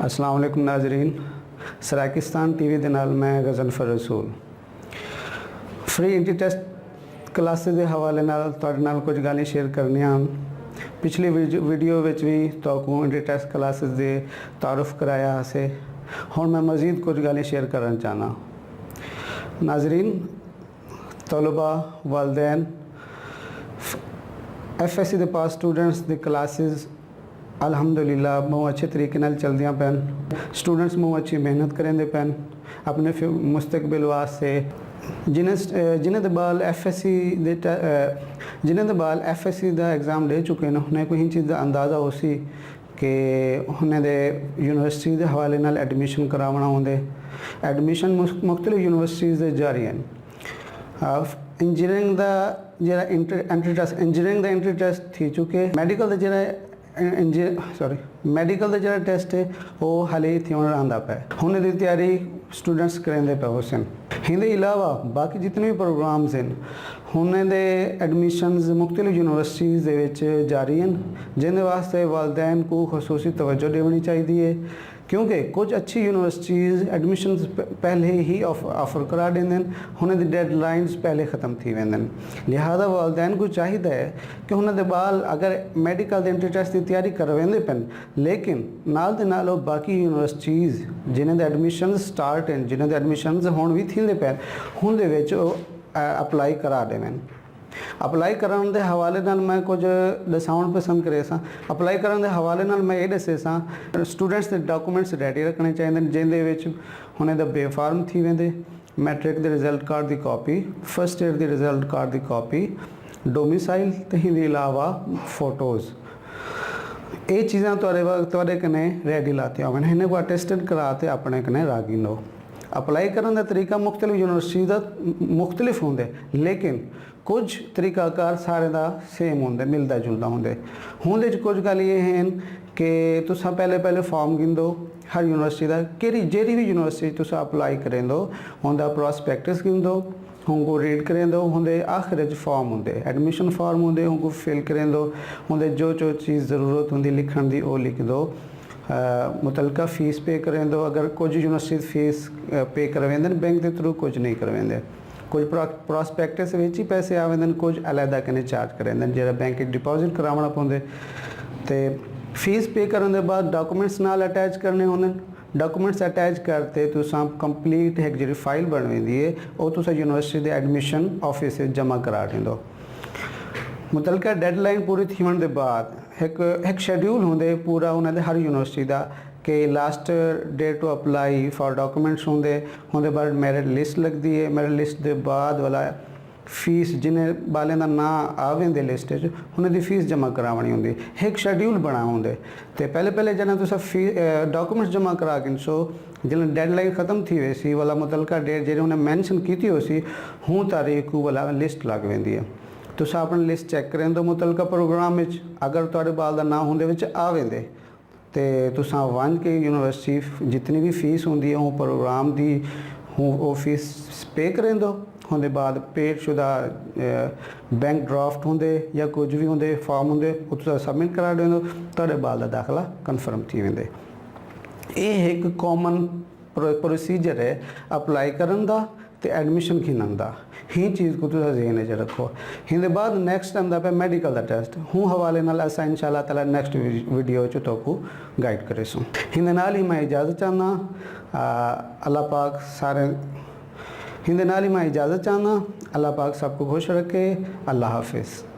अस्सलाम वालेकुम नाजरीन, सराकिस्तान टीवी ਦੇ ਨਾਲ मैं गज़नफ़र रसूल फ्री इंटी टेस्ट क्लासेस के हवाले नाल तुहाडे नाल कुछ गल्लां शेयर करनियां। पिछली वीडियो विच भी तुहानू इंटी टेस्ट क्लासेस के तारुफ कराया से, हुण मैं मज़ीद कुछ गल्लां शेयर करना चाहना। नाजरीन, तलबा, वालदैन, FSC के पास स्टूडेंट्स की क्लासेस अल्हम्दुलिल्लाह बहुत अच्छे तरीके नाल चलदियां पैन। स्टूडेंट्स बहुत अच्छी मेहनत करेंदे पैन अपने मुस्तकबिल वास्ते। जिन्हें दे बाल FSC का एग्ज़ाम दे चुके हैं, उन्हें कोई चीज़ का अंदाज़ा हो सी कि उन्हें दे यूनिवर्सिटी के हवाले नाल एडमिशन करावना होंदे। एडमिशन मुख्तलिफ यूनिवर्सिटीज़ दे जारी हैं। इंजीनियरिंग का जो इंजीनियरिंग का एंट्री टेस्ट थी चुके। मेडिकल का मेडिकल का जो टेस्ट है वो हाले ही थियोन आंदा पे, हुन दी तैयारी स्टूडेंट्स करेंदे पे हुसन। हिंदे अलावा बाकी जितने भी प्रोग्राम्स हैं हुन दे एडमिशन्स मुख्तलिफ यूनिवर्सिटीज़ दे विच जारी हैं, जिन्हें वास्ते वालदैन को खसूसी तवज्जो देनी चाहिए, क्योंकि कुछ अच्छी यूनिवर्सिटीज़ एडमिशन्स पहले ही ऑफर करा देंदे, हुन दी डेडलाइंस पहले ख़त्म थी वेंदन। लिहाजा वालदैन को चाहिए है कि हुन दे बाल अगर मेडिकल दे एंट्री टेस्ट की तैयारी करवेंदे पेन, लेकिन नाल दे नाल बाकी यूनिवर्सिटीज़ जिन्हें दे एडमिशन्स स्टार्ट हैं, जिन्हें दे एडमिशन्स हुण भी थींदे पेन, हुन दे विच अप्लाई करा देवें। अप्लाई करने के हवाले नाल मैं कुछ दसाउण पसंद करे सा। अप्लाई करने के हवाले नाल मैं ये दसे सा स्टूडेंट्स के डॉक्यूमेंट्स रेडी रखने चाहिए, जिंदे विच हुणे दा बेफार्म थी वेंदे, मैट्रिक के रिजल्ट कार्ड की कॉपी, फर्स्ट ईयर के रिजल्ट कार्ड की कॉपी, डोमिसाइल ते हिंदे अलावा फोटोज़। ये चीज़ां तुहाडे कने रेडी लाते होवन, इन्हें को अटेस्टेड कराते अपने कने रागी लो। अप्लाई करने का तरीका मुख्तलिफ यूनिवर्सिटी का मुख्तलिफ होंगे, लेकिन कुछ तरीकाकार सारे का सेम होंगे, मिलता जुलता होंगे। हुंदे कुछ गल ये हैं कि तुसा पहले फॉर्म गिंदो हर यूनिवर्सिटी का, जेह्ड़ी भी यूनिवर्सिटी तुसा अप्लाई करें दो, उनका प्रॉस्पेक्टस गिंदो, उनको रीड करें दो, उनके आखिर फॉर्म होंगे, एडमिशन फॉर्म होंगे, उनको फिल करें दो, उनके जो चीज़ ज़रूरत होंगी लिखण की वो लिख दो। मुतलका फ़ीस पे करें दो, अगर कुछ यूनिवर्सिटी फीस पे करवेंदे बैंक के थ्रू, कुछ नहीं करवेंदे। कुछ प्रॉस्पेक्टस विच ही पैसे आवेंदे, कुछ अलहदा कने चार्ज करेंदे, जो बैंक डिपॉजिट करावना पौंदे। तो फीस पे करने के बाद डॉक्यूमेंट्स नाल अटैच करने होंगे। डॉक्यूमेंट्स अटैच करते तुसां कंप्लीट एक जी फाइल बनवेंदी है, वो तुसां यूनिवर्सिटी के एडमिशन ऑफिस जमा करा देंदो। मुतलका डेडलाइन पूरी थीवन के बाद एक शेड्यूल होंगे पूरा उन्होंने हर यूनिवर्सिटी का कि last date to apply for documents होंगे बाद मेरिट लिस्ट लगती है। मेरिट लिस्ट के बाद वाला फीस जिन्हें बालें का ना आवेंदे लिस्ट उन्हें फीस जमा करावनी होंगी, एक शेड्यूल बना होंगे। तो पहले जना तुसा डॉक्यूमेंट्स जमा करा के सो जिन्हें डेडलाइन ख़त्म थी वे सी वाला मुतलका डेट जी उन्हें मैंशन की हो सी हूँ तारीख वाला लिस्ट लग वेंदी है। तुसा अपनी लिस्ट चेक करें दो मुतलका प्रोग्राम में, अगर तुहाडे बाल का ना होंदे आवेंदे तो तुसा वन के यूनिवर्सिटी जितनी भी फीस होंदी है वो प्रोग्राम की वो फीस पे करें दो। होंदे बाद पेड शुदा बैंक ड्राफ्ट होंदे या कुछ भी होंदे फॉर्म होंदे वो तुसा सबमिट करा देंदो, तुहाडे बाल का दाखला कन्फर्म थी वेंदे। ये एक कॉमन प्रोसीजर है अप्लाई करन दा ते एडमिशन खिनन दा। ही चीज़ को तुसा ज़हन च रखो। हिंदे बाद नेक्स्ट आंदा पे मेडिकल का टेस्ट, हूँ हवाले नाल असां इंशाअल्लाह ताला नेक्स्ट वीडियो च तो गाइड करे सूँ। हिंदे नाल ही मैं इजाज़त चाहना, अल्लाह पाक सारे हिंदे नाल ही मैं इजाज़त चाहना, अल्लाह पाक सबको खुश रखे। अल्लाह हाफिज़।